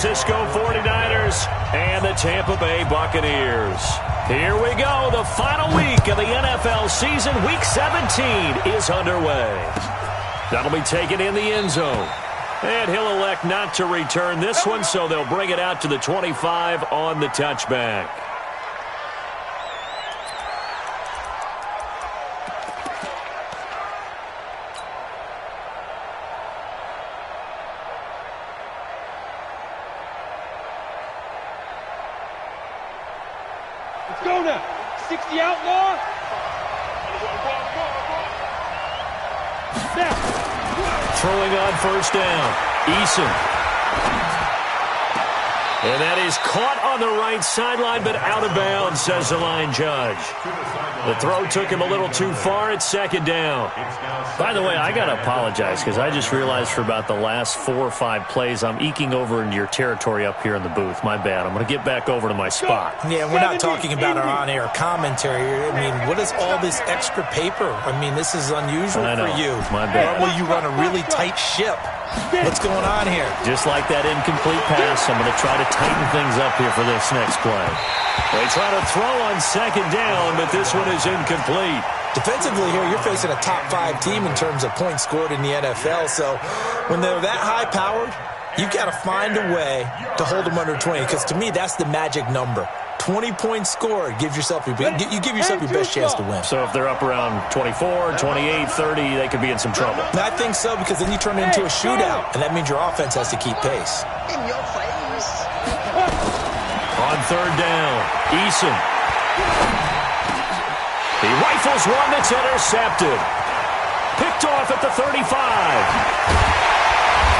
Francisco 49ers and the Tampa Bay Buccaneers. Here we go. The final week of the NFL season. Week 17 is underway. That'll be taken in the end zone. And he'll elect not to return this one, so they'll bring it out to the 25 on the touchback. Let's go now. 60 outlaw. Now. Throwing on first down. Eason. And that is caught on the right sideline, but out of bounds, says the line judge. The throw took him a little too far. It's second down. By the way, I got to apologize because I just realized for about the last 4 or 5 plays, I'm eking over into your territory up here in the booth. My bad. I'm going to get back over to my spot. Yeah, we're not talking about our on-air commentary. I mean, what is all this extra paper? I mean, this is unusual for you. My bad. Normally you run a really tight ship. What's going on here? Just like that incomplete pass, I'm going to try to tighten things up here for this next play. They try to throw on second down, but this one is incomplete. Defensively here, you're facing a top-5 team in terms of points scored in the NFL. So when they're that high-powered, you've got to find a way to hold them under 20. Because to me, that's the magic number. 20 points scored. You give yourself your best chance to win. So if they're up around 24, 28, 30, they could be in some trouble. I think so, because then you turn it into a shootout, and that means your offense has to keep pace. In your face. On third down, Eason. He rifles one that's intercepted. Picked off at the 35.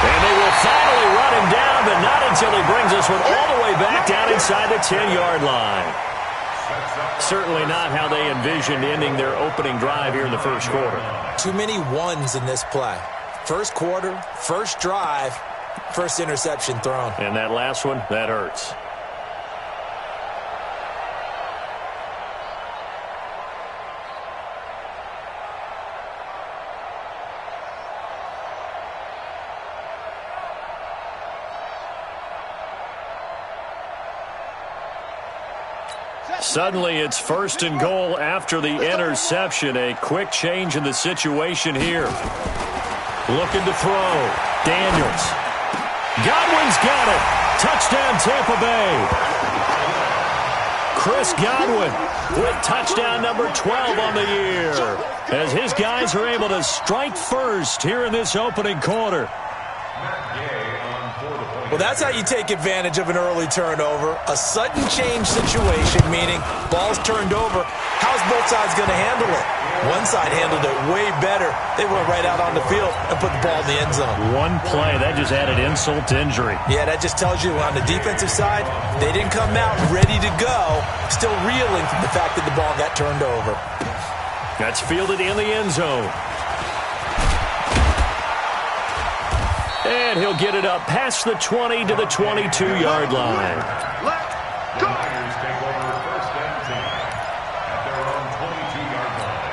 And they will finally run him down, but not until he brings this one all the way back down inside the 10-yard line. Certainly not how they envisioned ending their opening drive here in the first quarter. Too many ones in this play. First quarter, first drive, first interception thrown. And that last one, that hurts. Suddenly, it's first and goal after the interception. A quick change in the situation here. Looking to throw. Daniels. Godwin's got it. Touchdown, Tampa Bay. Chris Godwin with touchdown number 12 on the year, as his guys are able to strike first here in this opening quarter. Well, that's how you take advantage of an early turnover. A sudden change situation, meaning ball's turned over. How's both sides going to handle it? One side handled it way better. They went right out on the field and put the ball in the end zone. One play, that just added insult to injury. Yeah, that just tells you on the defensive side, they didn't come out ready to go, still reeling from the fact that the ball got turned over. That's fielded in the end zone. And he'll get it up past the 20 to the 22-yard line. Let's go. Tigers take over first and 10 at their own 22-yard line.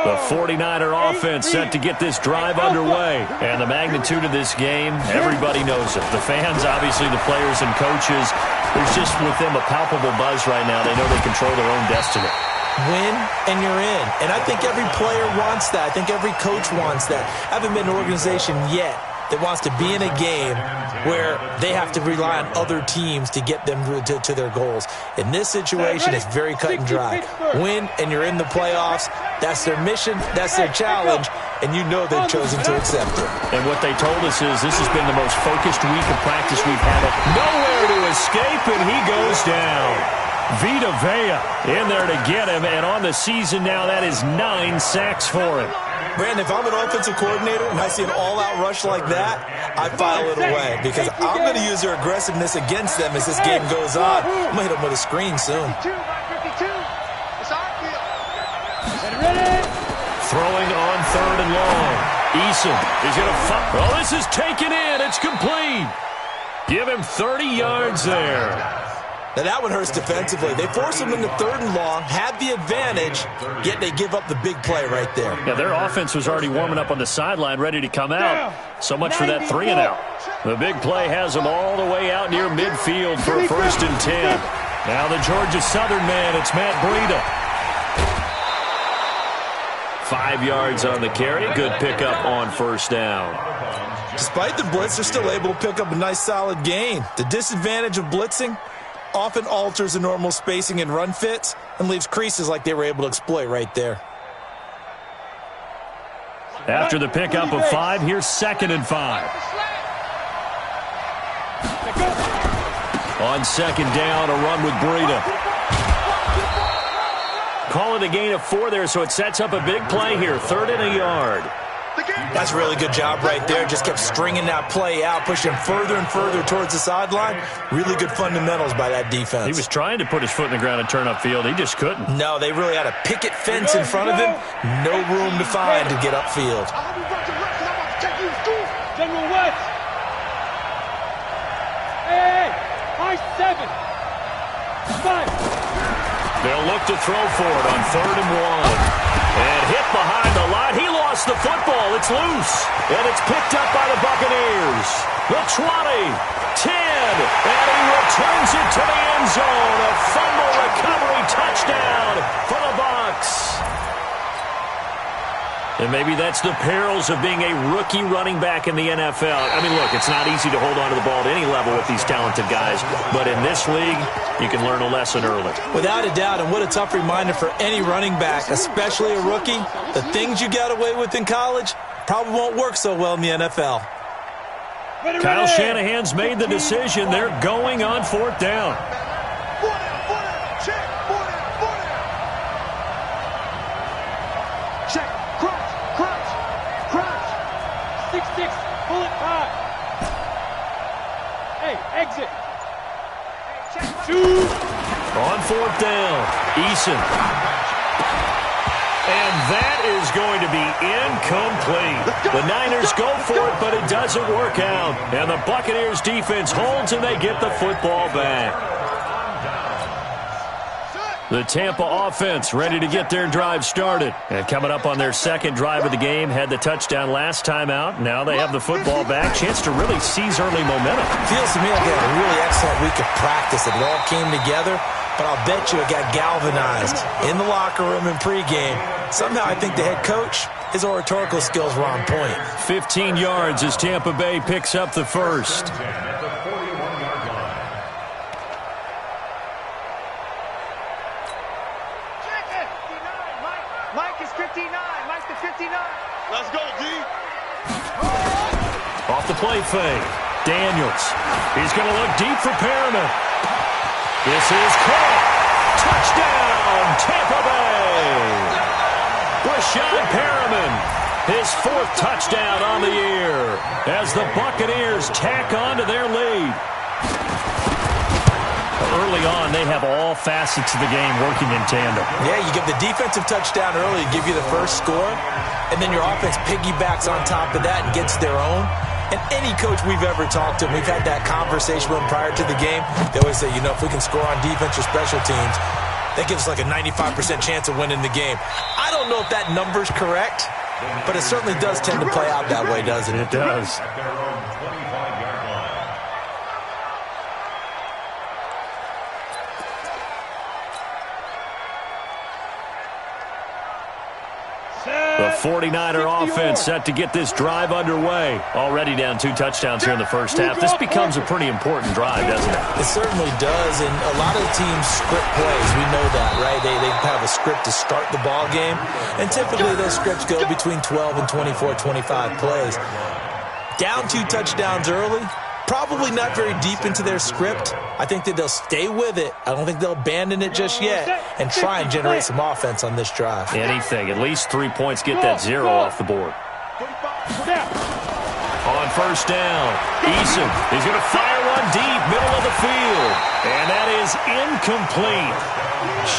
The 49er offense set to get this drive underway. And the magnitude of this game, everybody knows it. The fans, obviously the players and coaches. There's just with them a palpable buzz right now. They know they control their own destiny. Win and you're in. And I think every player wants that. I think every coach wants that. I haven't been an organization yet that wants to be in a game where they have to rely on other teams to get them to their goals. In this situation, it's very cut and dry. Win and you're in the playoffs. That's their mission. That's their challenge. And you know they've chosen to accept it. And what they told us is this has been the most focused week of practice we've had. Nowhere to escape, and he goes down. Vita Vea in there to get him, and on the season now, that is 9 sacks for him. Brandon, if I'm an offensive coordinator and I see an all-out rush like that, I file it away because I'm going to use their aggressiveness against them as this game goes on. I'm going to hit them with a screen soon. Throwing on third and long. Eason is going to fire. Oh, this is taken in. It's complete. Give him 30 yards there. Now that one hurts defensively. They force them into 3rd and long, had the advantage, yet they give up the big play right there. Yeah, their offense was already warming up on the sideline, ready to come out. So much for that 3 and out. The big play has them all the way out near midfield for a 1st and 10. Now the Georgia Southern man, it's Matt Breida. 5 yards on the carry. Good pickup on 1st down. Despite the blitz, they're still able to pick up a nice solid gain. The disadvantage of blitzing often alters the normal spacing and run fits and leaves creases like they were able to exploit right there. After the pickup of 5, here's 2nd and 5. On 2nd down, a run with Breida. Call it a gain of 4 there, so it sets up a big play here. 3rd and a yard. That's a really good job right there. Just kept stringing that play out, pushing further and further towards the sideline. Really good fundamentals by that defense. He was trying to put his foot in the ground and turn upfield. He just couldn't. No, they really had a picket fence in front of him. No room to find to get upfield. General West. Hey, high 7. 5. They'll look to throw for it on 3rd and 1. And hit behind the line. He lost the football. It's loose. And it's picked up by the Buccaneers. The 20, 10, and he returns it to the end zone. A fumble recovery touchdown for the Bucs. And maybe that's the perils of being a rookie running back in the NFL. I mean, look, it's not easy to hold on to the ball at any level with these talented guys. But in this league, you can learn a lesson early. Without a doubt, and what a tough reminder for any running back, especially a rookie. The things you got away with in college probably won't work so well in the NFL. Kyle Shanahan's made the decision. They're going on 4th down. Check. Crunch. 6-6. Bullet 5. Hey, exit. Shoot. On 4th down, Eason. And that is going to be incomplete. The Niners go for it, but it doesn't work out. And the Buccaneers defense holds, and they get the football back. The Tampa offense ready to get their drive started. And coming up on their 2nd drive of the game, had the touchdown last time out. Now they have the football back. Chance to really seize early momentum. Feels to me like they had a really excellent week of practice. It all came together, but I'll bet you it got galvanized in the locker room in pregame. Somehow I think the head coach, his oratorical skills were on point. 15 yards as Tampa Bay picks up the 1st. Mike is 59. Mike the 59. Let's go, D. Off the play fake. Daniels. He's going to look deep for Perriman. This is caught. Touchdown, Tampa Bay. Rashad Perriman, his 4th touchdown on the year as the Buccaneers tack on to their lead. Early on, they have all facets of the game working in tandem. Yeah, you give the defensive touchdown early, give you the first score, and then your offense piggybacks on top of that and gets their own. And any coach we've ever talked to, we've had that conversation with them prior to the game. They always say, if we can score on defense or special teams, that gives us like a 95% chance of winning the game. I don't know if that number's correct, but it certainly does tend to play out that way, doesn't it? It does. The 49er offense set to get this drive underway. Already down 2 touchdowns here in the first half. This becomes a pretty important drive, doesn't it? It certainly does, and a lot of teams script plays. We know that, right? They have a script to start the ball game, and typically those scripts go between 12 and 24, 25 plays. Down 2 touchdowns early, probably not very deep into their script. I think that they'll stay with it. I don't think they'll abandon it just yet and try and generate some offense on this drive. Anything. At least 3 points get that 0 off the board. On 1st down, Eason. He's going to fire one deep, middle of the field. And that is incomplete.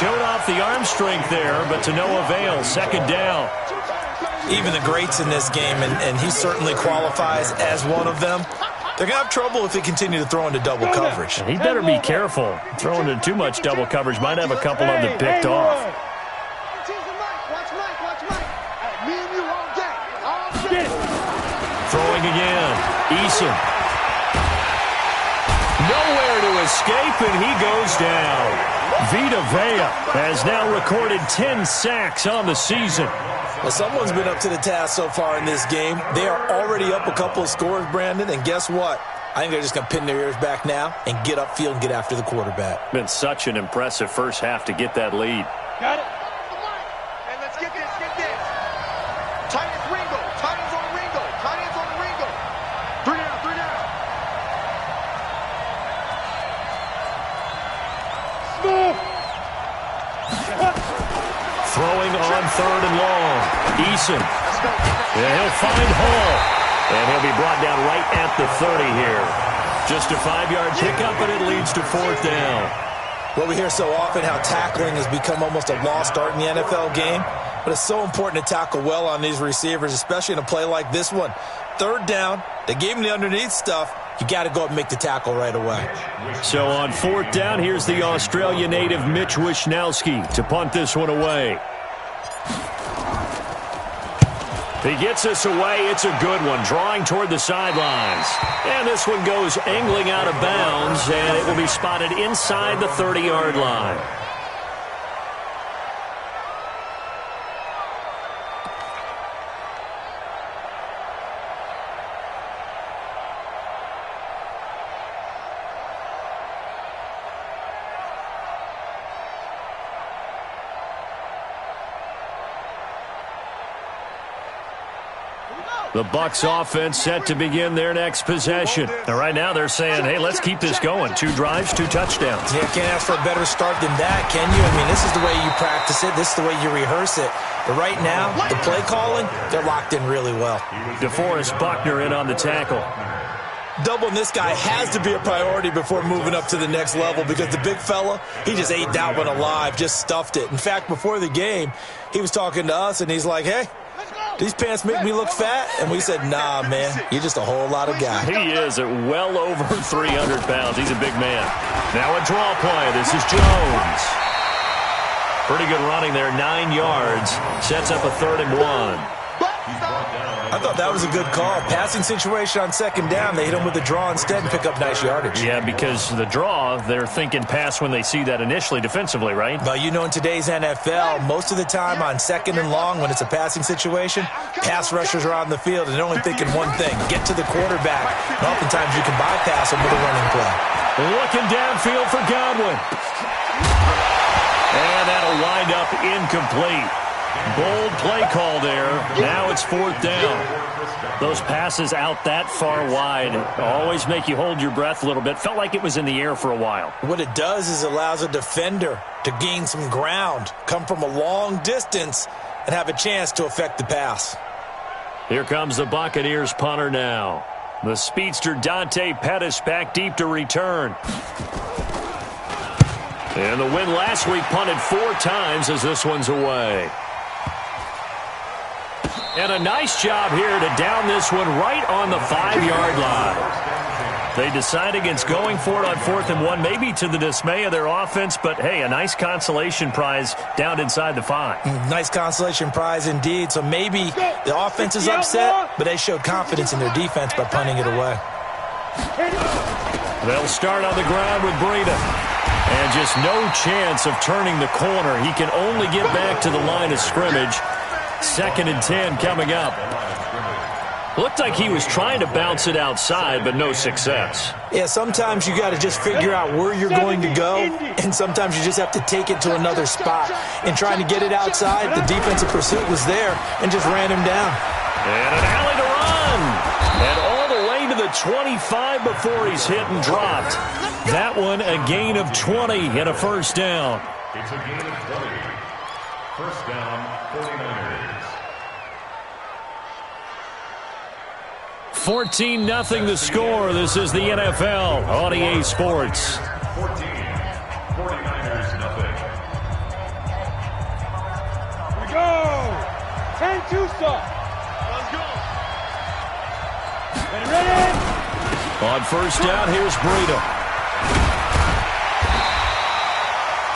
Showed off the arm strength there, but to no avail. 2nd down. Even the greats in this game, and he certainly qualifies as one of them, They're going to have trouble if they continue to throw into double coverage. He better be careful. Throwing into too much double coverage might have a couple of them picked off. Throwing again. Eason. Nowhere to escape, and he goes down. Vita Vea has now recorded 10 sacks on the season. Well, someone's been up to the task so far in this game. They are already up a couple of scores, Brandon, and guess what? I think they're just going to pin their ears back now and get upfield and get after the quarterback. Been such an impressive first half to get that lead. Got it. And let's get this, get this. Tight ends Ringo. Tight ends on Ringo. Tight ends on Ringo. 3 down, 3 down. Smooth. Throwing on 3rd and long. Eason. And he'll find Hall. And he'll be brought down right at the 30 here. Just a 5-yard pickup, and it leads to 4th down. Well, we hear so often how tackling has become almost a lost art in the NFL game. But it's so important to tackle well on these receivers, especially in a play like this one. 3rd down, they gave him the underneath stuff. You got to go up and make the tackle right away. So on 4th down, here's the Australia native Mitch Wishnowsky to punt this one away. He gets us away. It's a good one, drawing toward the sidelines. And this one goes angling out of bounds, and it will be spotted inside the 30-yard line. The Bucs offense set to begin their next possession. And right now they're saying, hey, let's keep this going. 2 drives, 2 touchdowns. Yeah, can't ask for a better start than that, can you? I mean, this is the way you practice it. This is the way you rehearse it. But right now, the play calling, they're locked in really well. DeForest Buckner in on the tackle. Doubling this guy has to be a priority before moving up to the next level because the big fella, he just ate that one alive, just stuffed it. In fact, before the game, he was talking to us, and he's like, hey, these pants make me look fat? And we said, nah, man, you're just a whole lot of guy. He is at well over 300 pounds. He's a big man. Now a draw play. This is Jones. Pretty good running there, 9 yards. Sets up a 3rd and 1. I thought that was a good call. Passing situation on 2nd down. They hit him with the draw instead and pick up nice yardage. Yeah, because the draw, they're thinking pass when they see that initially defensively, right? But you know, in today's NFL, most of the time on 2nd and long when it's a passing situation, pass rushers are on the field and they're only thinking one thing, get to the quarterback. And oftentimes you can bypass them with a running play. Looking downfield for Godwin. And that'll wind up incomplete. Bold play call there. Now it's 4th down. Those passes out that far wide always make you hold your breath a little bit. Felt like it was in the air for a while. What it does is allows a defender to gain some ground, come from a long distance, and have a chance to affect the pass. Here comes the Buccaneers punter now. The speedster Dante Pettis back deep to return. And the win last week punted 4 times as this one's away. And a nice job here to down this one right on the 5-yard line. They decide against going for it on 4th and 1, maybe to the dismay of their offense, but hey, a nice consolation prize down inside the 5. Nice consolation prize indeed. So maybe the offense is upset, but they showed confidence in their defense by punting it away. They'll start on the ground with Breida. And just no chance of turning the corner. He can only get back to the line of scrimmage. 2nd and 10 coming up. Looked like he was trying to bounce it outside, but no success. Yeah, sometimes you got to just figure out where you're going to go, and sometimes you just have to take it to another spot. And trying to get it outside, the defensive pursuit was there and just ran him down. And an alley to run. And all the way to the 25 before he's hit and dropped. That one a gain of 20 and a 1st down. It's a gain of 20. 1st down, 49ers. 14-0 the score. This is the NFL on EA Sports. 14. 49ers, nothing. We go. 10-2 stop. Let's go. Ready, ready. On first down, here's Breida.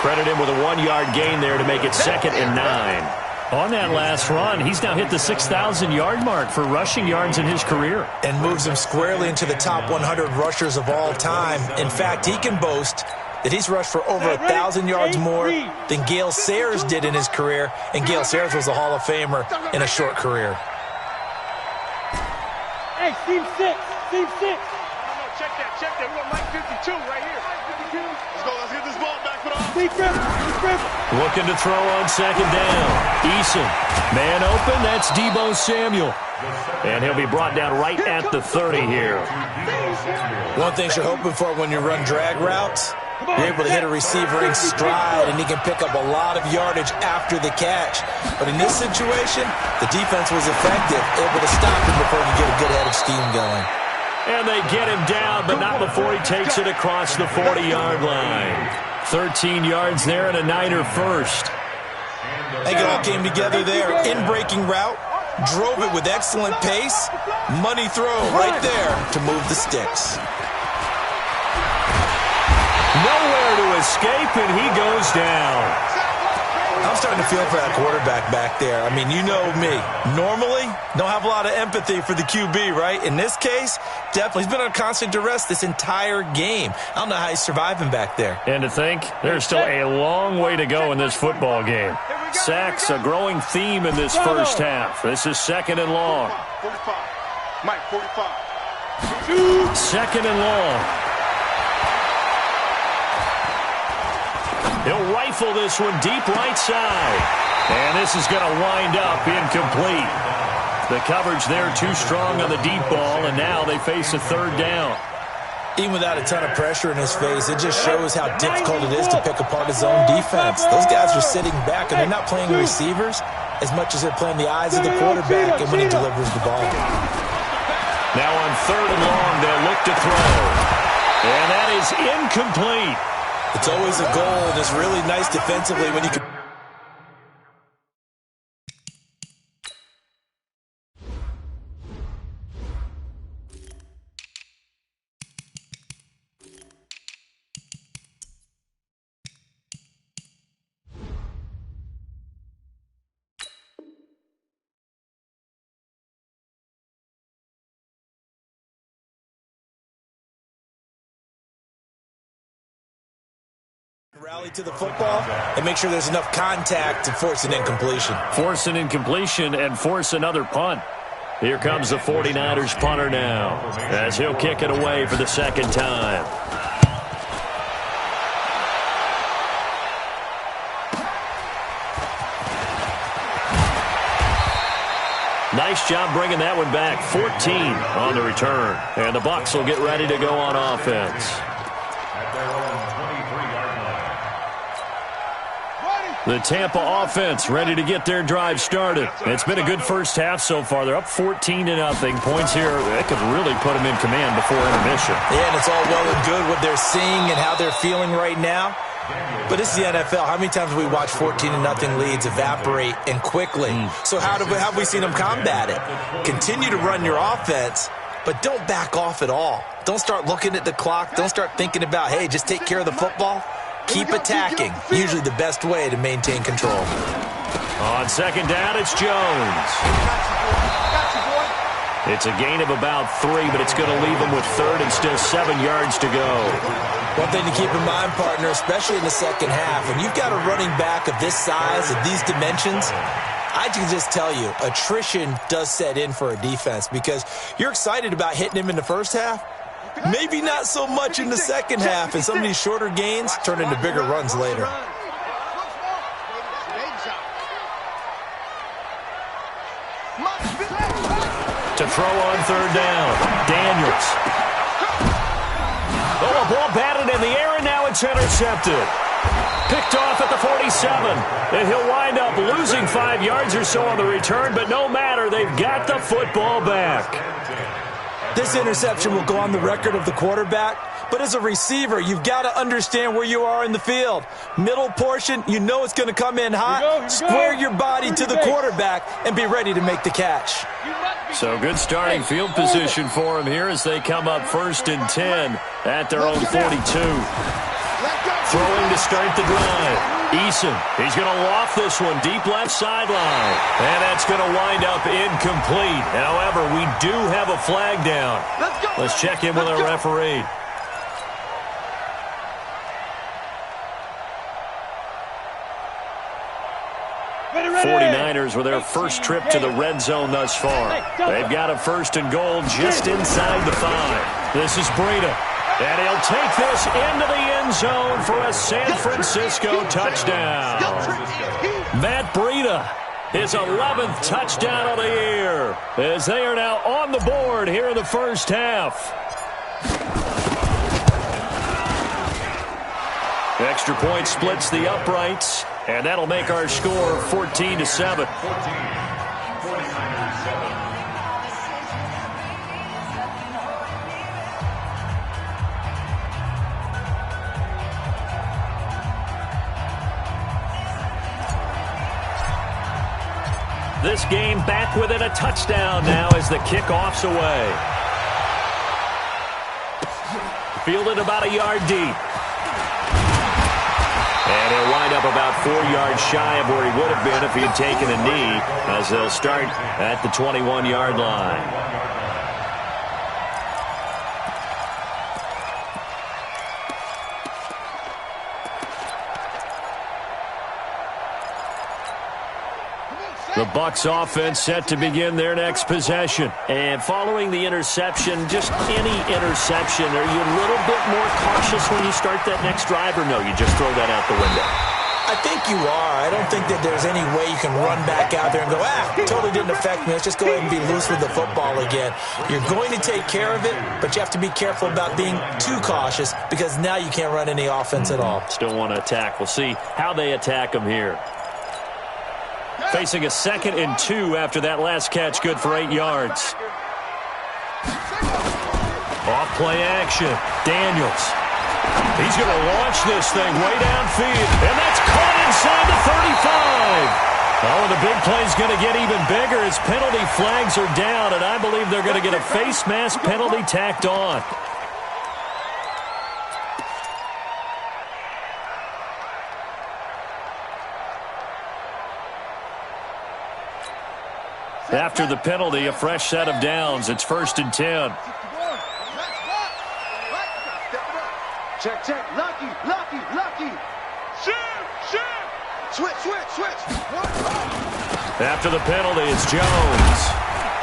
Credit him with a 1-yard gain there to make it 2nd and 9. On that last run, he's now hit the 6,000-yard mark for rushing yards in his career. And moves him squarely into the top 100 rushers of all time. In fact, he can boast that he's rushed for over 1,000 yards more than Gale Sayers did in his career. And Gale Sayers was a Hall of Famer in a short career. Hey, team 6. Team 6. No, check that. We got Mike 52 right here. Let's get this ball back for the offense. Looking to throw on 2nd down. Eason. Man open, that's Deebo Samuel. And he'll be brought down right at the 30 here. One thing you're hoping for when you run drag routes, you're able to hit a receiver in stride, and he can pick up a lot of yardage after the catch. But in this situation, the defense was effective, able to stop him before he could get a good head of steam going. And they get him down, but not before he takes it across the 40-yard line. 13 yards there and a Niner first. I think it all came together there. In-breaking route, drove it with excellent pace. Money throw right there to move the sticks. Nowhere to escape, and he goes down. I'm starting to feel for that quarterback back there. I mean, you know me. Normally, don't have a lot of empathy for the QB, right? In this case, definitely. He's been under constant duress this entire game. I don't know how he's surviving back there. And to think, there's still a long way to go in this football game. Sacks, a growing theme in this first half. This is 2nd and long. 45. Mike, 45. 2nd and long. He'll rifle this one deep right side. And this is going to wind up incomplete. The coverage there too strong on the deep ball, and now they face a 3rd down. Even without a ton of pressure in his face, it just shows how difficult it is to pick apart his own defense. Those guys are sitting back, and they're not playing receivers as much as they're playing the eyes of the quarterback and when he delivers the ball. Now on 3rd and long, they'll look to throw. And that is incomplete. It's always a goal, and it's really nice defensively when you can. Rally to the football and make sure there's enough contact to force an incompletion. Force an incompletion and force another punt. Here comes the 49ers punter now as he'll kick it away for the 2nd time. Nice job bringing that one back. 14 on the return. And the Bucs will get ready to go on offense. The Tampa offense ready to get their drive started. It's been a good first half so far. They're up 14-0. Points here, that could really put them in command before intermission. Yeah, and it's all well and good what they're seeing and how they're feeling right now. But this is the NFL. How many times have we watched 14-0 leads evaporate and quickly? So how have we seen them combat it? Continue to run your offense, but don't back off at all. Don't start looking at the clock. Don't start thinking about, hey, just take care of the football. Keep attacking. Usually the best way to maintain control. On 2nd down, it's Jones. It's a gain of about 3, but it's going to leave them with 3rd and still 7 yards to go. One thing to keep in mind, partner, especially in the second half, when you've got a running back of this size, of these dimensions, I can just tell you, attrition does set in for a defense because you're excited about hitting him in the first half. Maybe not so much in the second half, and some of these shorter gains turn into bigger runs later. To throw on 3rd down, Daniels. Oh, a ball batted in the air, and now it's intercepted. Picked off at the 47, and he'll wind up losing 5 yards or so on the return, but no matter, they've got the football back. This interception will go on the record of the quarterback But as a receiver, you've got to understand where you are in the field. Middle portion, you know it's going to come in hot. Square your body to the quarterback and be ready to make the catch. So good starting field position for him here as they come up 1st and 10 at their own 42. Throwing to start the drive. Eason, he's going to loft this one deep left sideline. And that's going to wind up incomplete. However, we do have a flag down. Let's check in with our referee. Ready. 49ers with their first trip to the red zone thus far. They've got a 1st and goal just inside the 5. This is Breida. And he'll take this into the end zone for a San Francisco touchdown. Matt Breida, his 11th touchdown of the year, as they are now on the board here in the first half. Extra point splits the uprights, and that'll make our score 14-7. This game back within a touchdown now as the kickoff's away. Fielded about a yard deep. And he'll wind up about 4 yards shy of where he would have been if he had taken a knee, as they'll start at the 21-yard line. The Bucs offense set to begin their next possession. And following the interception, just any interception, are you a little bit more cautious when you start that next drive, or no, you just throw that out the window? I think you are. I don't think that there's any way you can run back out there and go, totally didn't affect me. Let's just go ahead and be loose with the football again. You're going to take care of it, but you have to be careful about being too cautious because now you can't run any offense at all. Still want to attack. We'll see how they attack them here. Facing a 2nd and 2 after that last catch, good for 8 yards. Off play action. Daniels. He's going to launch this thing way downfield, and that's caught inside the 35. Oh, and the big play's going to get even bigger as penalty flags are down, and I believe they're going to get a face mask penalty tacked on. After the penalty, a fresh set of downs. It's 1st and 10. Check. Lucky. Shoot. Switch. After the penalty, it's Jones.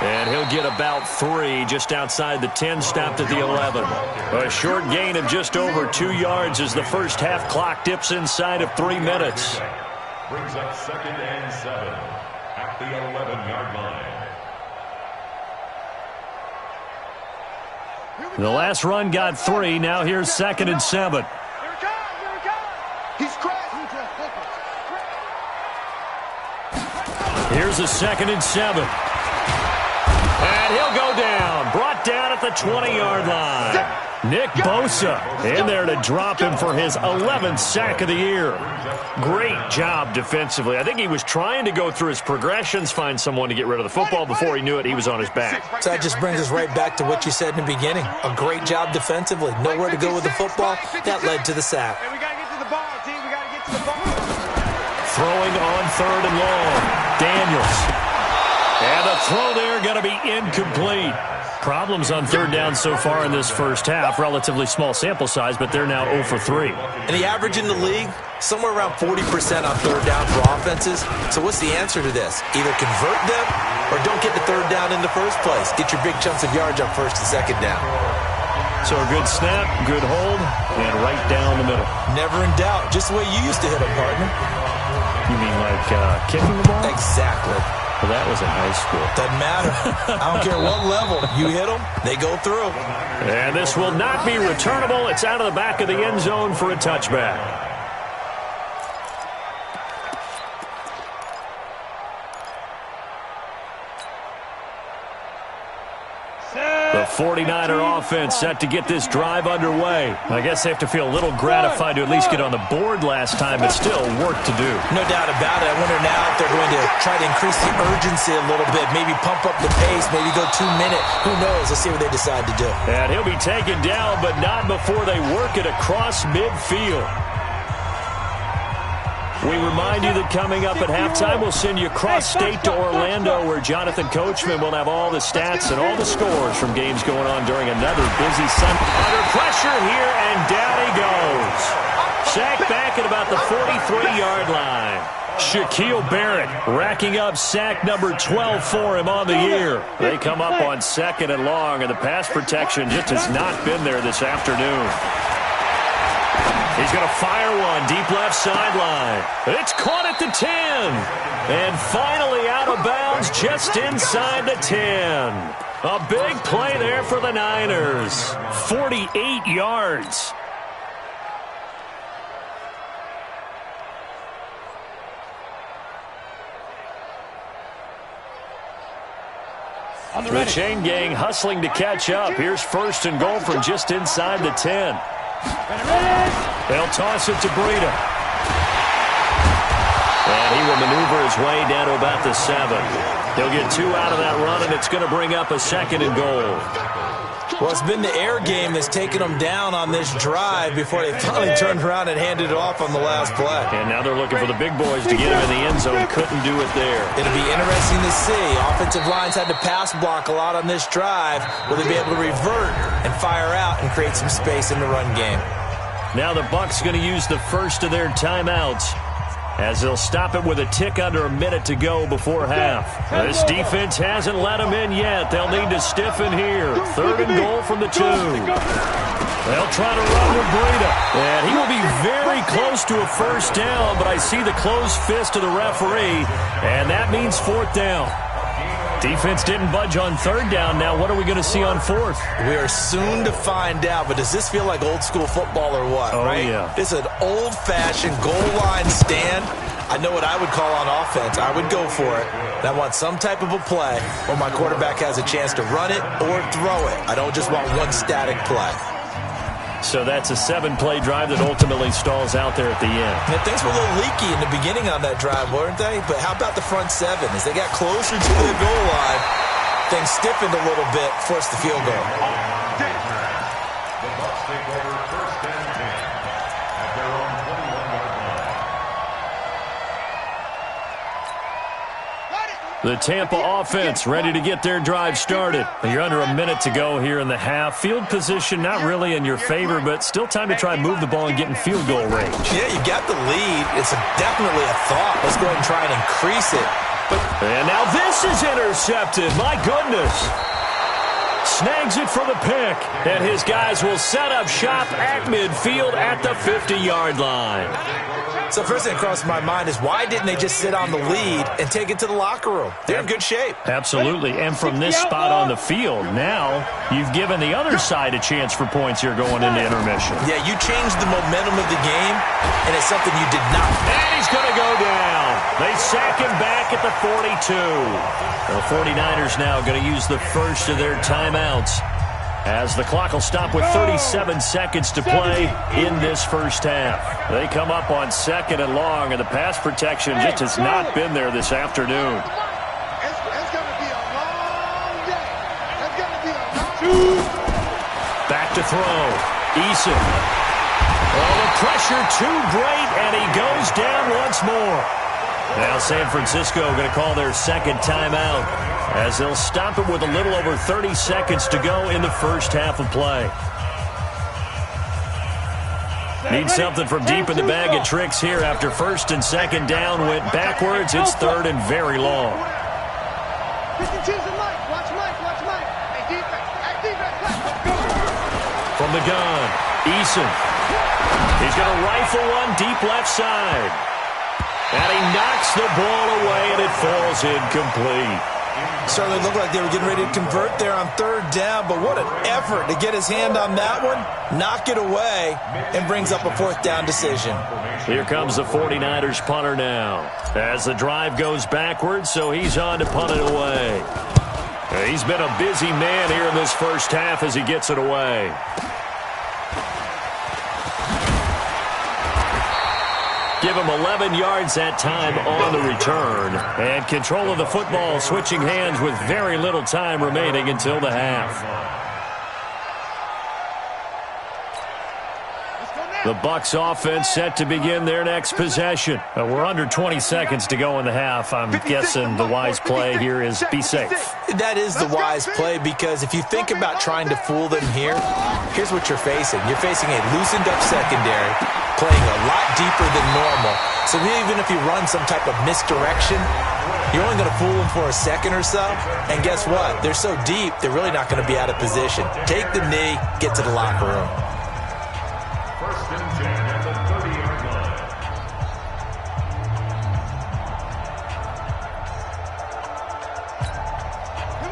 And he'll get about 3 just outside the 10, stopped at the 11. A short gain of just over 2 yards as the first half clock dips inside of 3 minutes. Brings up 2nd and 7 at the 11-yard line. The last run got 3. Now here's 2nd and 7. He's cracked. Here's a 2nd and 7. And he'll go down. Brought down at the 20-yard line. Nick Bosa in there to drop him for his 11th sack of the year. Great job defensively. I think he was trying to go through his progressions, find someone to get rid of the football. Before he knew it, he was on his back. So that just brings us right back to what you said in the beginning. A great job defensively. Nowhere to go with the football. That led to the sack. We got to get to the ball, team. We got to get to the ball. Throwing on 3rd and long. Daniels. And the throw there going to be incomplete. Problems on 3rd down so far in this first half. Relatively small sample size, but they're now 0 for 3. And the average in the league, somewhere around 40% on 3rd down for offenses. So what's the answer to this? Either convert them or don't get the 3rd down in the first place. Get your big chunks of yards on 1st and 2nd down. So a good snap, good hold, and right down the middle. Never in doubt. Just the way you used to hit them, partner. You mean like kicking the ball? Exactly. Well, that was in high school. Doesn't matter. I don't care what level. You hit them, they go through. And this will not be returnable. It's out of the back of the end zone for a touchback. The 49er offense set to get this drive underway. I guess they have to feel a little gratified to at least get on the board last time, but still work to do. No doubt about it. I wonder now if they're going to try to increase the urgency a little bit, maybe pump up the pace, maybe go 2 minute. Who knows? Let's see what they decide to do. And he'll be taken down, but not before they work it across midfield. We remind you that coming up at halftime, we'll send you cross-state to Orlando, where Jonathan Coachman will have all the stats and all the scores from games going on during another busy Sunday. Under pressure here, and down he goes. Sacked back at about the 43-yard line. Shaquille Barrett racking up sack number 12 for him on the year. They come up on 2nd and long, and the pass protection just has not been there this afternoon. He's going to fire one deep left sideline. It's caught at the 10. And finally out of bounds just inside the 10. A big play there for the Niners. 48 yards. The chain gang hustling to catch up. Here's 1st and goal from just inside the 10. They'll toss it to Breida. And he will maneuver his way down to about the 7. He'll get 2 out of that run, and it's going to bring up a 2nd and goal. Well, it's been the air game that's taken them down on this drive before they finally turned around and handed it off on the last play. And now they're looking for the big boys to get him in the end zone. Couldn't do it there. It'll be interesting to see. Offensive lines had to pass block a lot on this drive. Will they be able to revert and fire out and create some space in the run game? Now the Bucs going to use the first of their timeouts, as they'll stop it with a tick under a minute to go before half. This defense hasn't let them in yet. They'll need to stiffen here. 3rd and goal from the 2. They'll try to run with Breida. And he will be very close to a first down, but I see the closed fist of the referee, and that means 4th down. Defense didn't budge on 3rd down. Now what are we going to see on 4th? We are soon to find out, but does this feel like old school football or what? Oh, right? Yeah. It's an old-fashioned goal line stand. I know what I would call on offense. I would go for it. And I want some type of a play where my quarterback has a chance to run it or throw it. I don't just want one static play. So that's a 7-play drive that ultimately stalls out there at the end. And things were a little leaky in the beginning on that drive, weren't they? But how about the front 7? As they got closer to the goal line, things stiffened a little bit, forced the field goal. The Bucs take over 1st and 10 at their own 21-yard line. The Tampa offense ready to get their drive started. You're under a minute to go here in the half. Field position not really in your favor, but still time to try and move the ball and get in field goal range. Yeah, you got the lead. It's definitely a thought. Let's go ahead and try and increase it. And now this is intercepted. My goodness. Snags it for the pick. And his guys will set up shop at midfield at the 50-yard line. So first thing that crossed my mind is why didn't they just sit on the lead and take it to the locker room? They're in good shape. Absolutely. And from this spot on the field, now you've given the other side a chance for points here going into intermission. Yeah, you changed the momentum of the game, and it's something you did not. And he's going to go down. They sack him back at the 42. The 49ers now going to use the first of their timeouts, as the clock will stop with 37 seconds to play in this first half. They come up on 2nd and long, and the pass protection just has not been there this afternoon. It's going to be a long day. It's going to be a long Back to throw. Eason. Oh, the pressure too great, and he goes down once more. Now San Francisco going to call their 2nd timeout, as they'll stop it with a little over 30 seconds to go in the first half of play. Need something from deep in the bag of tricks here after 1st and 2nd down went backwards. It's 3rd and very long. From the gun, Eason. He's going to rifle one deep left side. And he knocks the ball away, and it falls incomplete. Certainly looked like they were getting ready to convert there on 3rd down, but what an effort to get his hand on that one, knock it away, and brings up a 4th down decision. Here comes the 49ers punter now, as the drive goes backwards, so he's on to punt it away. He's been a busy man here in this first half as he gets it away. Give him 11 yards that time on the return. And control of the football switching hands with very little time remaining until the half. The Bucs offense set to begin their next possession. We're under 20 seconds to go in the half. I'm guessing the wise play here is be safe. That is the wise play, because if you think about trying to fool them here, here's what you're facing. You're facing a loosened up secondary, playing a lot deeper than normal. So even if you run some type of misdirection, you're only going to fool them for a second or so. And guess what? They're so deep, they're really not going to be out of position. Take the knee, get to the locker room. First and 10 at the 30-yard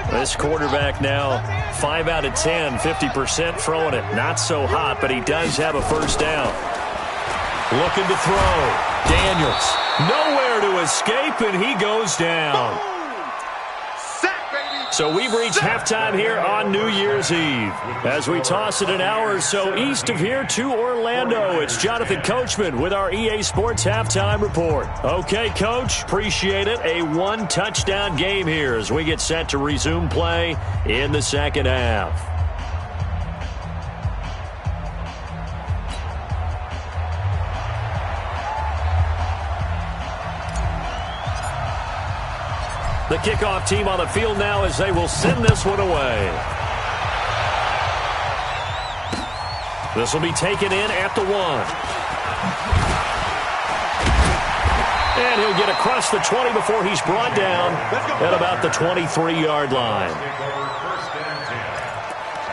line. This quarterback now 5 out of 10, 50% throwing it. Not so hot, but he does have a first down. Looking to throw. Daniels. Nowhere to escape, and he goes down. So we've reached halftime here on New Year's Eve. As we toss it an hour or so east of here to Orlando, it's Jonathan Coachman with our EA Sports Halftime Report. Okay, Coach, appreciate it. A one-touchdown game here as we get set to resume play in the second half. The kickoff team on the field now as they will send this one away. This will be taken in at the 1. And he'll get across the 20 before he's brought down at about the 23-yard line. First and 10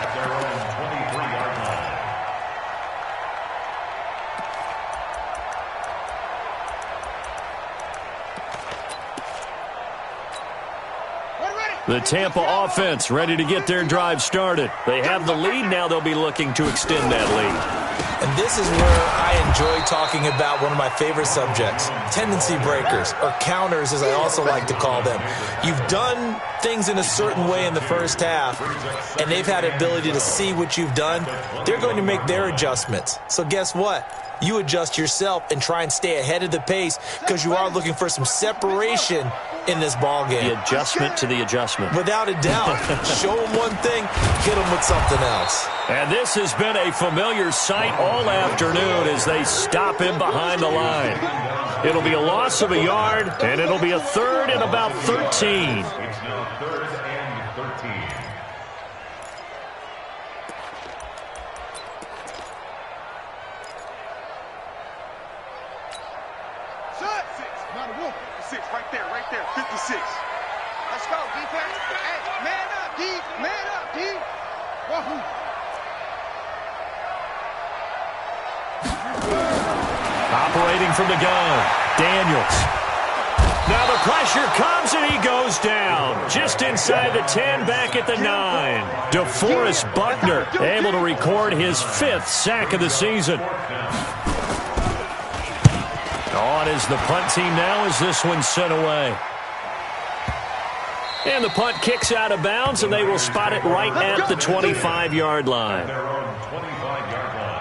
at their own 23-yard line. The Tampa offense ready to get their drive started. They have the lead. Now they'll be looking to extend that lead. And this is where I enjoy talking about one of my favorite subjects, tendency breakers, or counters as I also like to call them. You've done things in a certain way in the first half, and they've had the ability to see what you've done. They're going to make their adjustments. So guess what? You adjust yourself and try and stay ahead of the pace because you are looking for some separation in this ball game. The adjustment to the adjustment. Without a doubt. Show them one thing, hit them with something else. And this has been a familiar sight all afternoon as they stop him behind the line. It'll be a loss of a yard, and it'll be a third and about 13. It's now third and 13. Right there, 56. Let's go, defense. Hey, man up, D. Man up, D. Wahoo. Operating from the gun, Daniels. Now the pressure comes and he goes down. Just inside the 10, back at the 9. DeForest Buckner able to record his 5th sack of the season. On is the punt team now as this one's sent away. And the punt kicks out of bounds, and they will spot it right at the 25-yard line. Their own 25-yard line.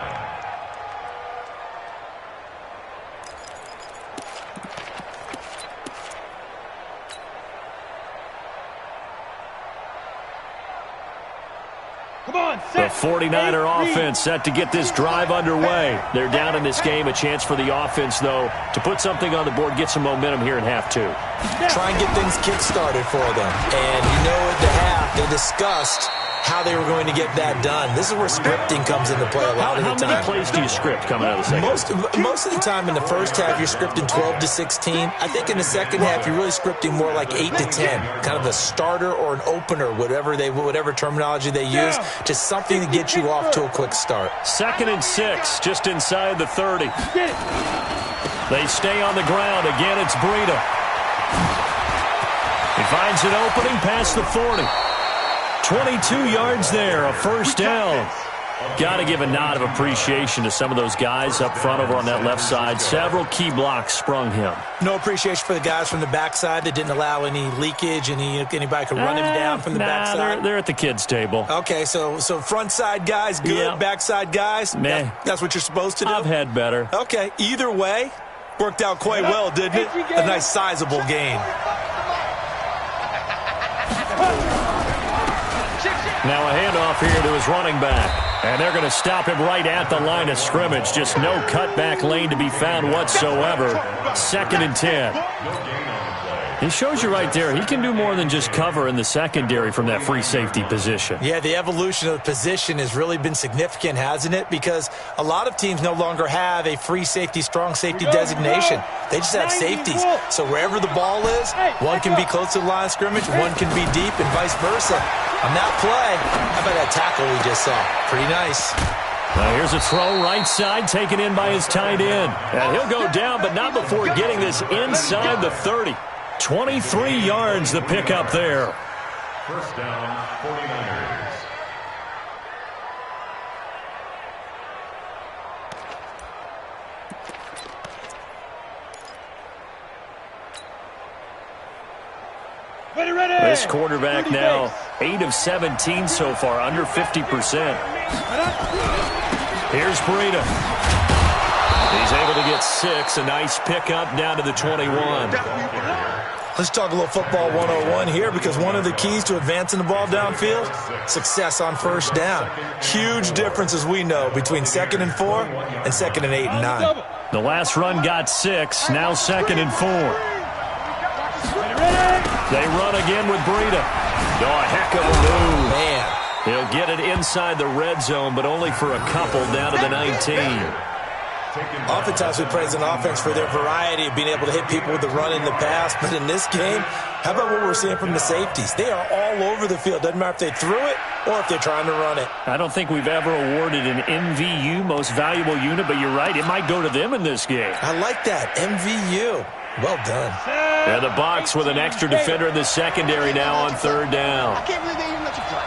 Come on, The set. 49er offense set to get this drive underway. They're down in this game. A chance for the offense, though, to put something on the board, get some momentum here in half 2. Try and get things kick-started for them. And you know at the half, they discussed how they were going to get that done. This is where scripting comes into play a lot of the time. How many plays do you script coming out of the second? Most of the time in the first half, you're scripting 12 to 16. I think in the second half, you're really scripting more like 8 to 10. Kind of a starter or an opener, whatever terminology they use, just something to get you off to a quick start. 2nd and 6, just inside the 30. They stay on the ground. Again, it's Breida. He finds an opening past the 40. 22 yards there, a first down. Got to give a nod of appreciation to some of those guys up front over on that left side. Several key blocks sprung him. No appreciation for the guys from the backside that didn't allow any leakage, anybody could run him down from the backside. They're at the kids' table. Okay, so front side guys, good. Yeah. Backside guys, that's what you're supposed to do? I've had better. Okay, either way, worked out quite well, didn't it? A nice sizable gain. Now a handoff here to his running back. And they're going to stop him right at the line of scrimmage. Just no cutback lane to be found whatsoever. 2nd and 10. He shows you right there, he can do more than just cover in the secondary from that free safety position. Yeah, the evolution of the position has really been significant, hasn't it? Because a lot of teams no longer have a free safety, strong safety designation. They just have safeties. So wherever the ball is, one can be close to the line of scrimmage, one can be deep, and vice versa. On that play, how about that tackle we just saw? Pretty nice. Now here's a throw right side, taken in by his tight end. And he'll go down, but not before getting this inside the 30. 23 yards the pickup there. First down, 49ers. Ready. This quarterback now 8 of 17 so far, under 50%. Here's Breida. He's able to get 6. A nice pickup down to the 21. Let's talk a little football 101 here, because one of the keys to advancing the ball downfield, success on first down. Huge difference, as we know, between 2nd and 4 and 2nd and 8 and 9. The last run got 6, now 2nd and 4. They run again with Breida. Oh, a heck of a move. Man. He'll get it inside the red zone, but only for a couple down to the 19. Oftentimes we praise an offense for their variety of being able to hit people with the run in the pass, but in this game, how about what we're seeing from the safeties? They are all over the field. Doesn't matter if they threw it or if they're trying to run it. I don't think we've ever awarded an MVU, most valuable unit, but you're right, it might go to them in this game. I like that, MVU. Well done. And the box with an extra defender in the secondary now on 3rd down. I can't believe they even let you play.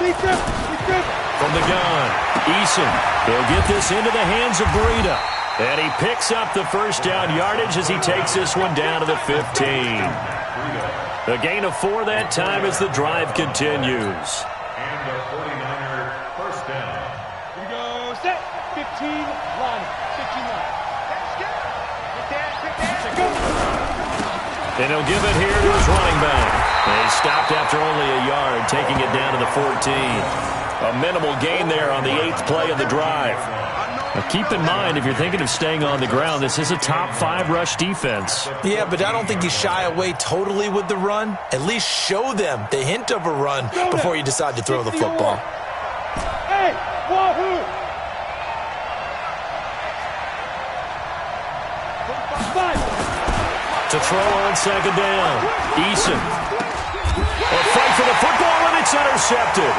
From the gun, Eason. He'll get this into the hands of Breida. And he picks up the first down yardage as he takes this one down to the 15. A gain of 4 that time as the drive continues. And the 49er first down. Here we go, set. 15 line. 15 line. And he'll give it here to his running back. And he stopped after only a yard, taking it down to the 14. A minimal gain there on the 8th play of the drive. Now keep in mind, if you're thinking of staying on the ground, this is a top 5 rush defense. Yeah, but I don't think you shy away totally with the run. At least show them the hint of a run before you decide to throw the football. Hey, wahoo! To throw on 2nd down. Eason. A fight for the football, and it's intercepted.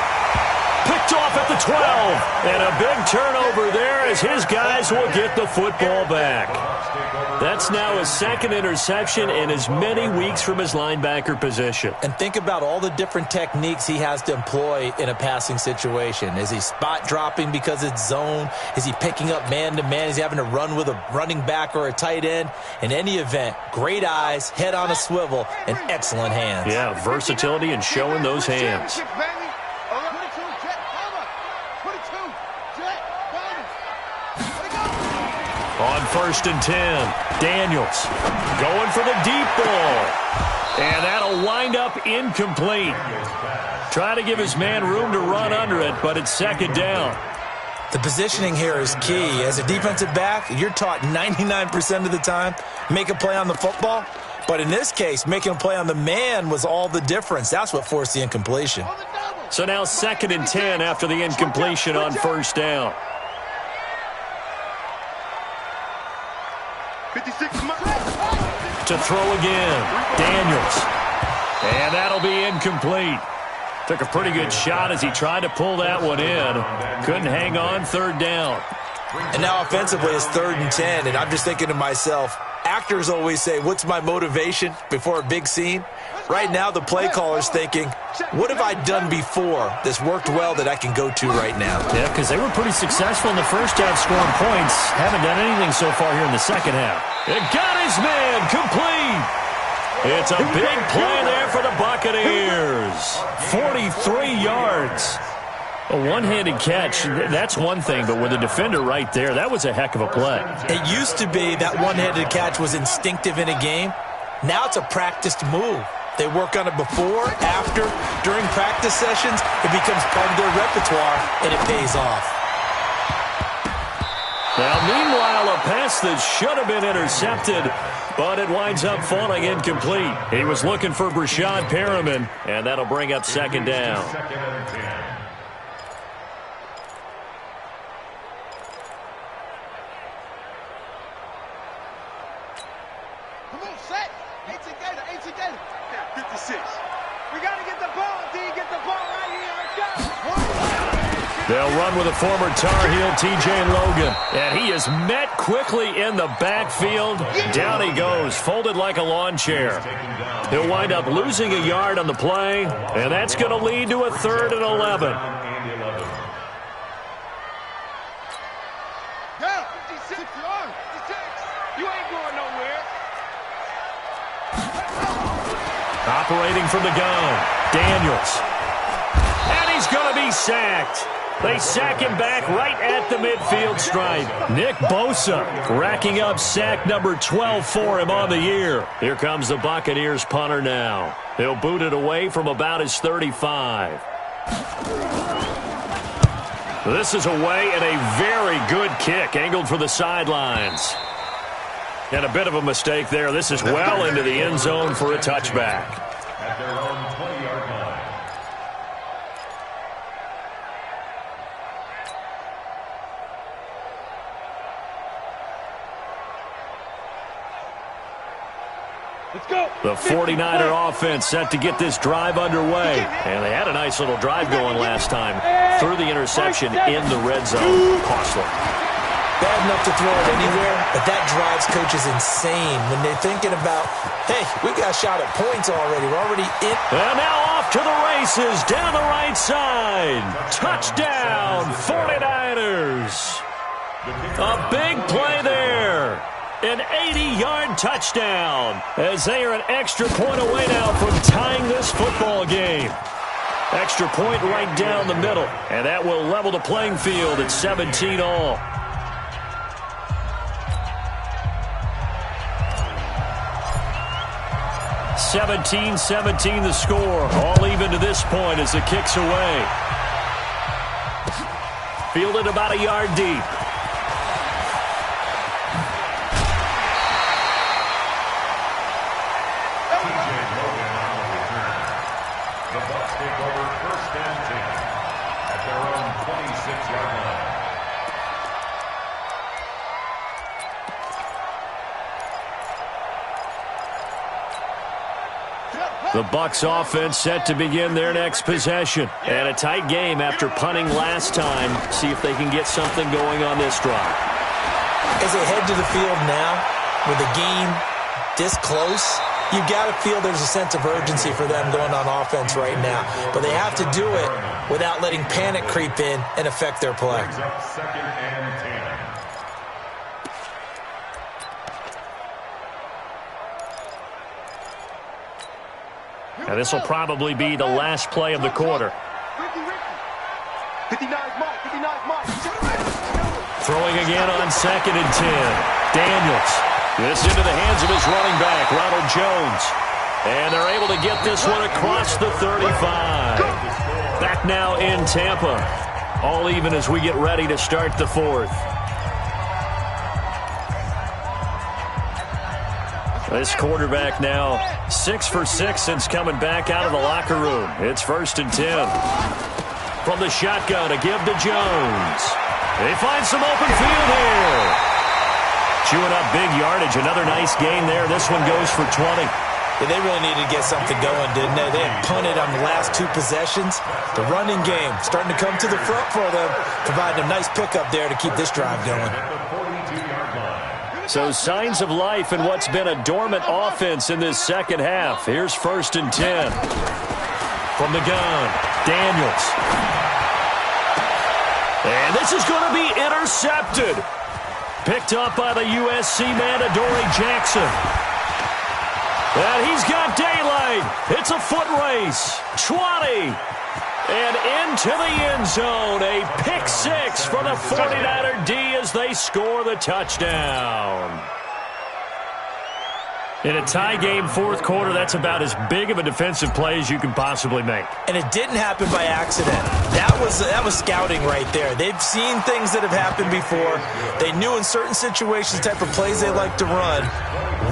Picked off at the 12. And a big turnover there as his guys will get the football back. That's now his 2nd interception in as many weeks from his linebacker position. And think about all the different techniques he has to employ in a passing situation. Is he spot dropping because it's zone? Is he picking up man-to-man? Is he having to run with a running back or a tight end? In any event, great eyes, head on a swivel, and excellent hands. Yeah, versatility and showing those hands. On 1st and 10, Daniels going for the deep ball. And that'll wind up incomplete. Trying to give his man room to run under it, but it's 2nd down. The positioning here is key. As a defensive back, you're taught 99% of the time, make a play on the football. But in this case, making a play on the man was all the difference. That's what forced the incompletion. So now 2nd and 10 after the incompletion on 1st down. 56 to throw again. Daniels. And that'll be incomplete. Took a pretty good shot as he tried to pull that one in. Couldn't hang on. 3rd down. And now offensively it's 3rd and 10, and I'm just thinking to myself, actors always say, what's my motivation before a big scene? Right now, the play caller's thinking, what have I done before that's worked well that I can go to right now? Yeah, because they were pretty successful in the first half scoring points. Haven't done anything so far here in the second half. It got his man complete. It's a big play there for the Buccaneers. 43 yards. A one-handed catch, that's one thing, but with a defender right there, that was a heck of a play. It used to be that one-handed catch was instinctive in a game. Now it's a practiced move. They work on it before, after, during practice sessions. It becomes part of their repertoire, and it pays off. Now, meanwhile, a pass that should have been intercepted, but it winds up falling incomplete. He was looking for Breshad Perriman, and that'll bring up second down. Second and 10. Come on, set. 18 Gator, 18 Gator. 56. We got to get the ball, D. Get the ball right here. Let's go. They'll run with a former Tar Heel, T.J. Logan. And he is met quickly in the backfield. Down he goes, folded like a lawn chair. He'll wind up losing a yard on the play, and that's going to lead to a 3rd and 11. Yeah, 56 yards. 56. You ain't going nowhere. Operating from the gun, Daniels. And he's going to be sacked. They sack him back right at the midfield stripe. Nick Bosa racking up sack number 12 for him on the year. Here comes the Buccaneers punter now. He'll boot it away from about his 35. This is away and a very good kick angled for the sidelines. And a bit of a mistake there. This is well into the end zone for a touchback. At their own 20-yard line. Let's go. The 49er offense set to get this drive underway. And they had a nice little drive going last time. Through the interception in the red zone. Costly. Bad enough to throw it anywhere, but that drives coaches insane when they're thinking about, hey, we got a shot at points already. We're already in. And now off to the races down the right side. Touchdown, 49ers. A big play there. An 80-yard touchdown as they are an extra point away now from tying this football game. Extra point right down the middle, and that will level the playing field at 17-all. (17-17) the score. All even to this point as the kick's away. Fielded about a yard deep. The Bucs take over 1st and 10 at their own 26-yard line. The Bucs offense set to begin their next possession. And a tight game after punting last time. See if they can get something going on this drive. As they head to the field now, with the game this close, you've got to feel there's a sense of urgency for them going on offense right now. But they have to do it without letting panic creep in and affect their play. Brings up 2nd and 10. And this will probably be the last play of the quarter. 59's Mike. 59's Mike. Throwing again on 2nd and 10. Daniels. This into the hands of his running back, Ronald Jones. And they're able to get this one across the 35. Back now in Tampa. All even as we get ready to start the 4th. This quarterback now 6 for 6 since coming back out of the locker room. It's 1st and 10. From the shotgun to give to Jones. They find some open field here. Chewing up big yardage. Another nice gain there. This one goes for 20. Yeah, they really needed to get something going, didn't they? They had punted on the last 2 possessions. The running game starting to come to the front for them, providing a nice pickup there to keep this drive going. At the 42-yard line. So signs of life in what's been a dormant offense in this second half. Here's 1st and 10. From the gun, Daniels. And this is going to be intercepted. Picked up by the USC man, Adoree Jackson. And he's got daylight. It's a foot race. 20. And into the end zone. A pick six for the 49er D as they score the touchdown. In a tie game, fourth quarter, that's about as big of a defensive play as you can possibly make. And it didn't happen by accident. That was scouting right there. They've seen things that have happened before. They knew in certain situations the type of plays they like to run,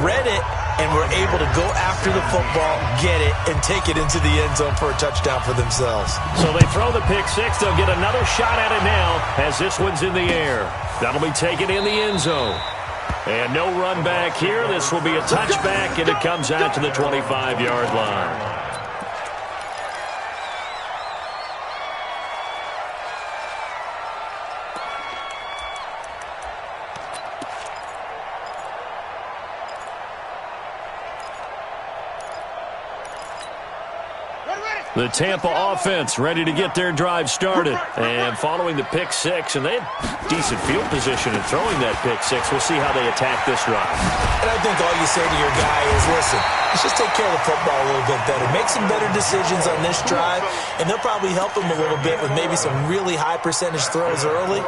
read it, and were able to go after the football, get it, and take it into the end zone for a touchdown for themselves. So they throw the pick six. They'll get another shot at it now as this one's in the air. That'll be taken in the end zone. And no run back here. This will be a touchback, and it comes out to the 25-yard line. The Tampa offense ready to get their drive started. And following the pick six, and they had decent field position in throwing that pick six. We'll see how they attack this drive. And I think all you say to your guy is, listen, let's just take care of the football a little bit better. Make some better decisions on this drive, and they'll probably help him a little bit with maybe some really high percentage throws early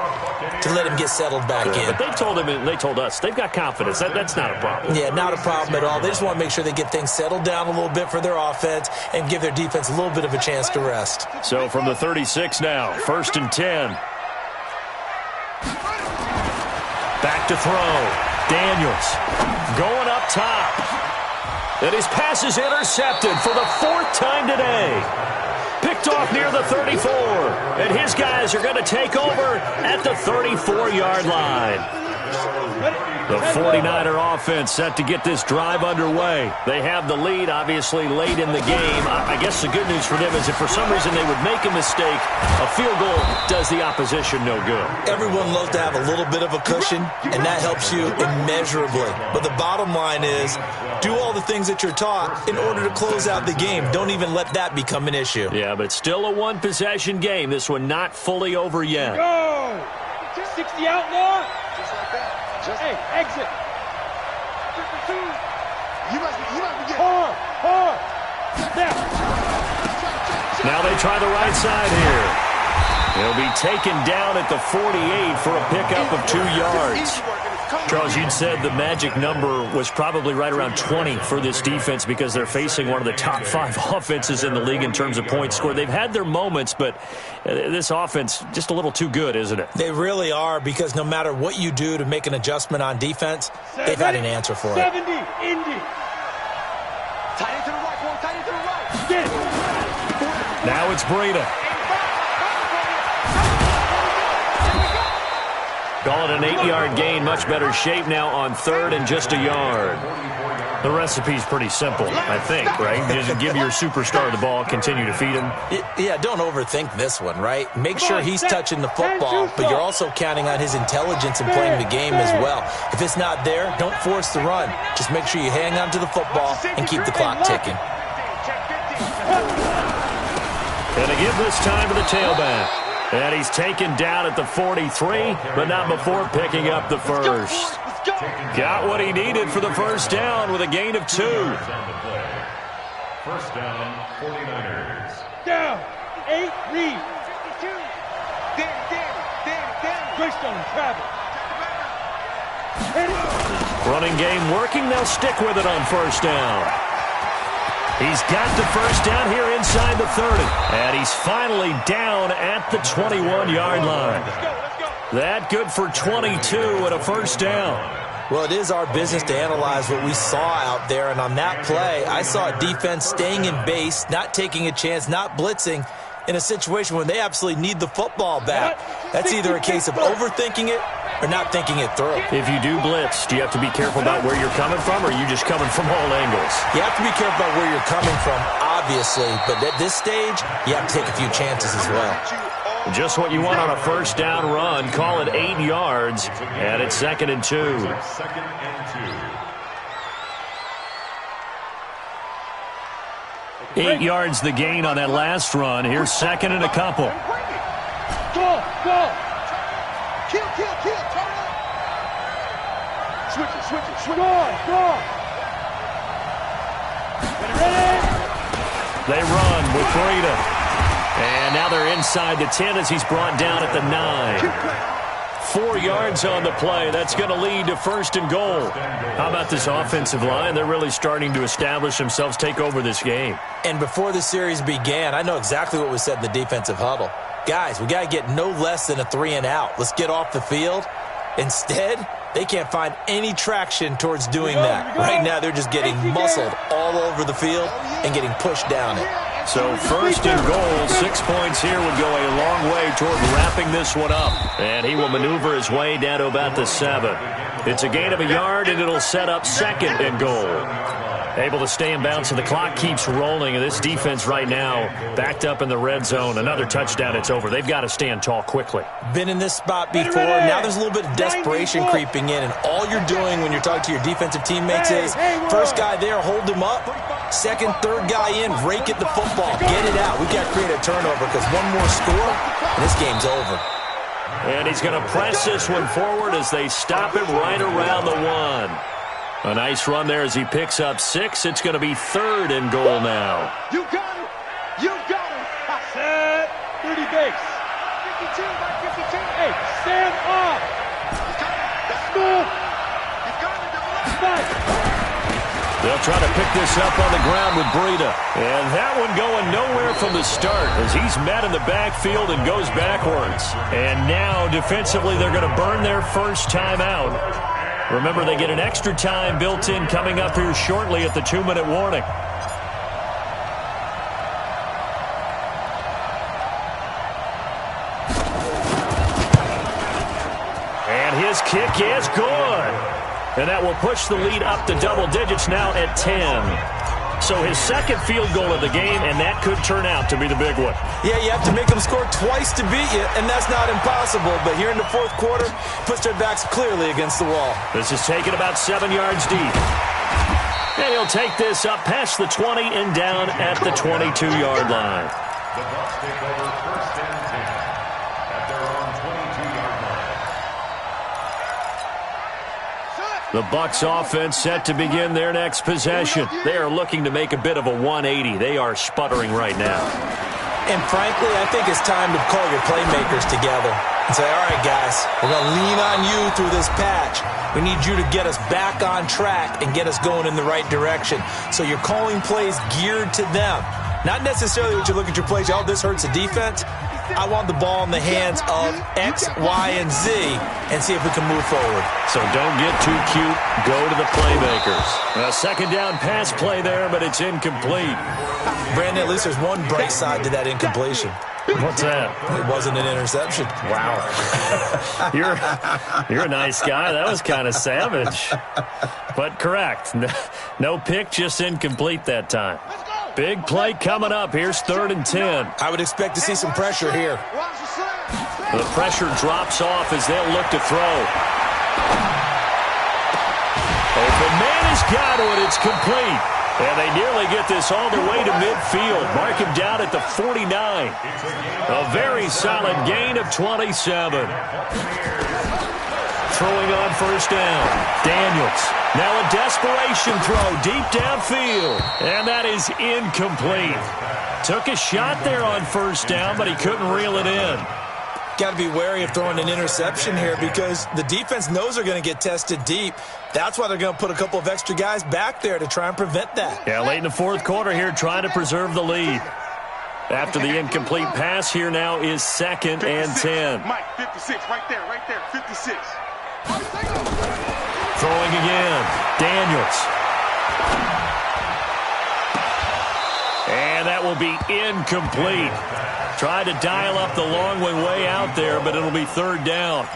to let him get settled back in. But they told him, and they told us, they've got confidence. That's not a problem. Yeah, not a problem at all. They just want to make sure they get things settled down a little bit for their offense and give their defense a little bit of a chance to rest. So from the 36 now, 1st and 10. Back to throw. Daniels going up top. And his pass is intercepted for the 4th time today. Picked off near the 34. And his guys are going to take over at the 34-yard line. The 49er offense set to get this drive underway. They have the lead, obviously, late in the game. I guess the good news for them is if for some reason they would make a mistake, a field goal does the opposition no good. Everyone loves to have a little bit of a cushion, and that helps you immeasurably. But the bottom line is, do all the things that you're taught in order to close out the game. Don't even let that become an issue. Yeah, but still a one-possession game. This one not fully over yet. Go! 60 outlaw. Just like that. Hey, exit. You must be getting Hard. Now they try the right side here. He'll be taken down at the 48 for a pickup of 2 yards. Charles, you'd said the magic number was probably right around 20 for this defense because they're facing one of the top 5 offenses in the league in terms of points scored. They've had their moments, but this offense just a little too good, isn't it? They really are, because no matter what you do to make an adjustment on defense, they've had an answer for it. 70, Indy. tight end to the right, boy, tight end to the right. Get it. Now it's Breida. Call it an 8-yard gain. Much better shape now on 3rd and just a yard. The recipe's pretty simple, I think, right? Just give your superstar the ball, continue to feed him. Yeah, don't overthink this one, right? Make sure he's touching the football, but you're also counting on his intelligence in playing the game as well. If it's not there, don't force the run. Just make sure you hang on to the football and keep the clock ticking. And to give this time to the tailback. And he's taken down at the 43, but not before picking up the first. Got what he needed for the first down with a gain of 2. First down, 49ers. Down. 8, lead. Greystone, travel. Running game working. They'll stick with it on first down. He's got the first down here inside the 30. And he's finally down at the 21-yard line. That good for 22 and a first down. Well, it is our business to analyze what we saw out there. And on that play, I saw a defense staying in base, not taking a chance, not blitzing in a situation when they absolutely need the football back. That's either a case of overthinking it or not thinking it through. If you do blitz, do you have to be careful about where you're coming from, or are you just coming from all angles? You have to be careful about where you're coming from, obviously, but at this stage, you have to take a few chances as well. Just what you want on a first down run. Call it 8 yards, and it's 2nd and 2. 2nd and 2. 8 yards the gain on that last run. Here's 2nd and a couple. Go! Kill. Turn it up. Switch it. Go! Ready? They run with Breida. And now they're inside the 10 as he's brought down at the 9. 4 yards on the play. That's going to lead to 1st and goal. How about this offensive line? They're really starting to establish themselves, take over this game. And before the series began, I know exactly what was said in the defensive huddle. Guys, we got to get no less than a 3 and out. Let's get off the field. Instead, they can't find any traction towards doing that. Right now, they're just getting muscled all over the field and getting pushed down it. So 1st and goal, 6 points here would go a long way toward wrapping this one up. And he will maneuver his way down to about the 7. It's a gain of a yard, and it'll set up 2nd and goal. Able to stay in bounds, and the clock keeps rolling. And this defense right now backed up in the red zone. Another touchdown, it's over. They've got to stand tall quickly. Been in this spot before. Now there's a little bit of desperation creeping in, and all you're doing when you're talking to your defensive teammates is first guy there, hold him up. Second, third guy in, rake at the football. Get it out. We've got to create a turnover because one more score, and this game's over. And he's going to press this one forward as they stop him right around the 1. A nice run there as he picks up 6. It's going to be 3rd and goal now. You got it. Set. 30 base. 52 by 52. Hey, stand up. School. Fight. They'll try to pick this up on the ground with Breida. And that one going nowhere from the start as he's met in the backfield and goes backwards. And now defensively they're going to burn their first time out. Remember, they get an extra time built in coming up here shortly at the 2-minute warning. And his kick is good. And that will push the lead up to double digits now at 10. So his 2nd field goal of the game, and that could turn out to be the big one. Yeah, you have to make them score twice to beat you, and that's not impossible. But here in the 4th quarter, puts their backs clearly against the wall. This is taken about 7 yards deep. And he'll take this up past the 20 and down at the 22-yard line. The Bucs take over 1st and 10 at their own 22-yard line. The Bucs offense set to begin their next possession. They are looking to make a bit of a 180. They are sputtering right now. And frankly, I think it's time to call your playmakers together and say, all right, guys, we're going to lean on you through this patch. We need you to get us back on track and get us going in the right direction. So you're calling plays geared to them. Not necessarily what you look at your plays, oh, this hurts the defense. I want the ball in the hands of X, Y, and Z and see if we can move forward. So don't get too cute. Go to the playmakers. A 2nd down pass play there, but it's incomplete. Brandon, at least there's one bright side to that incompletion. What's that? It wasn't an interception. Wow. You're a nice guy. That was kind of savage. But correct. No pick, just incomplete that time. Big play coming up. Here's 3rd and 10. I would expect to see some pressure here. The pressure drops off as they'll look to throw. Open man has got one. It's complete. And they nearly get this all the way to midfield. Mark him down at the 49. A very solid gain of 27. Throwing on 1st down. Daniels. Now a desperation throw deep downfield. And that is incomplete. Took a shot there on 1st down, but he couldn't reel it in. Got to be wary of throwing an interception here because the defense knows they're going to get tested deep. That's why they're going to put a couple of extra guys back there to try and prevent that. Yeah, late in the 4th quarter here, trying to preserve the lead. After the incomplete pass, here now is 2nd and 10. Mike, 56, right there, 56. Throwing again. Daniels. And that that will be incomplete. Tried to dial up the long one way out there, but it'll be third down.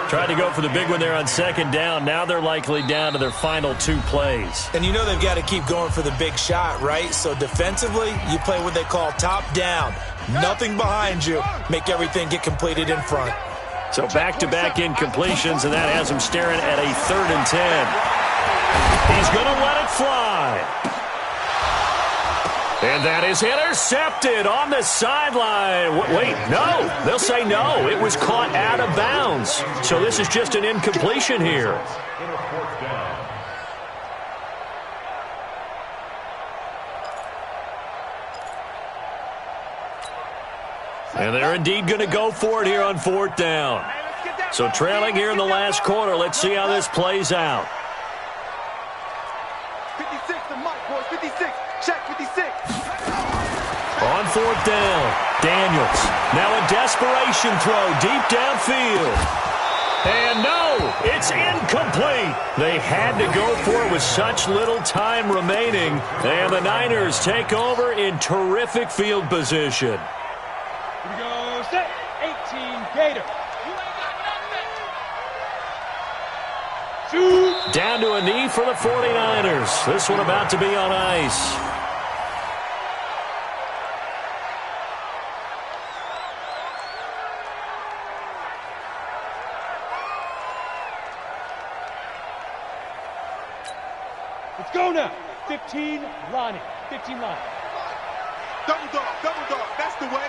Tried to go for the big one there on second down. Now they're likely down to their final 2 plays. And you know they've got to keep going for the big shot, right? So defensively, you play what they call top down. Nothing behind you. Make everything get completed in front. So back-to-back incompletions, and that has him staring at a 3rd and 10. He's going to let it fly. And that is intercepted on the sideline. Wait, no. They'll say no. It was caught out of bounds. So this is just an incompletion here. And they're indeed going to go for it here on 4th down. So trailing here in the last quarter. Let's see how this plays out. 56 to Mike, boys. 56. Check 56. On 4th down, Daniels. Now a desperation throw deep downfield. And no, it's incomplete. They had to go for it with such little time remaining. And the Niners take over in terrific field position. Here we go, set, 18, Gator. Shoot. Down to a knee for the 49ers. This one about to be on ice. Let's go now. 15, Lonnie. 15, Lonnie. Double dog. That's the way.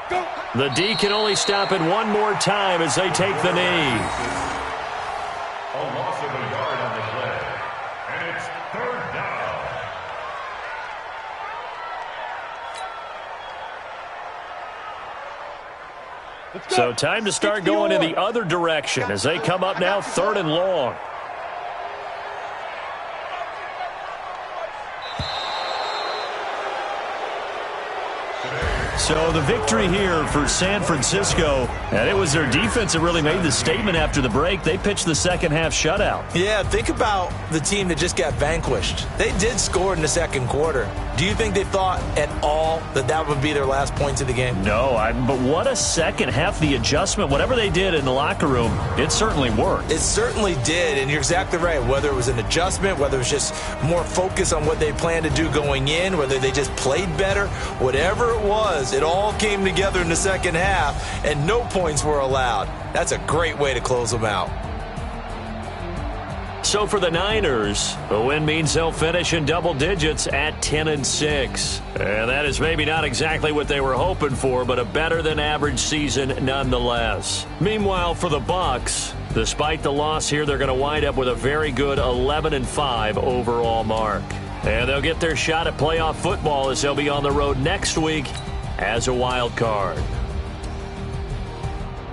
Go. The D can only stop it one more time as they take the knee. A loss of a yard on the play. And it's 3rd down. Let's go. So time to start going in the other direction as they come up now 3rd and long. So the victory here for San Francisco, and it was their defense that really made the statement after the break. They pitched the second half shutout. Yeah, think about the team that just got vanquished. They did score in the second quarter. Do you think they thought at all that that would be their last points of the game? No, but what a second half. The adjustment, whatever they did in the locker room, it certainly worked. It certainly did, and you're exactly right. Whether it was an adjustment, whether it was just more focus on what they planned to do going in, whether they just played better, whatever it was, it all came together in the second half, and no points were allowed. That's a great way to close them out. So for the Niners, the win means they'll finish in double digits at 10-6. And that is maybe not exactly what they were hoping for, but a better than average season nonetheless. Meanwhile, for the Bucs, despite the loss here, they're going to wind up with a very good 11-5 overall mark. And they'll get their shot at playoff football as they'll be on the road next week as a wild card.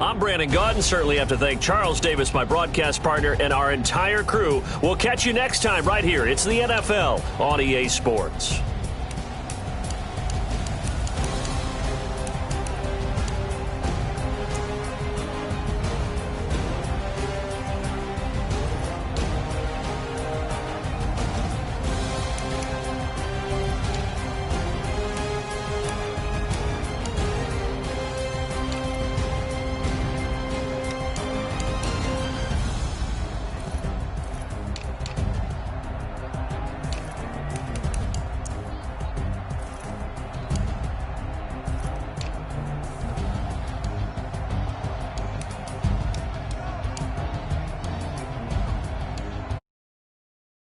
I'm Brandon Gaudin. Certainly have to thank Charles Davis, my broadcast partner, and our entire crew. We'll catch you next time right here. It's the NFL on EA Sports.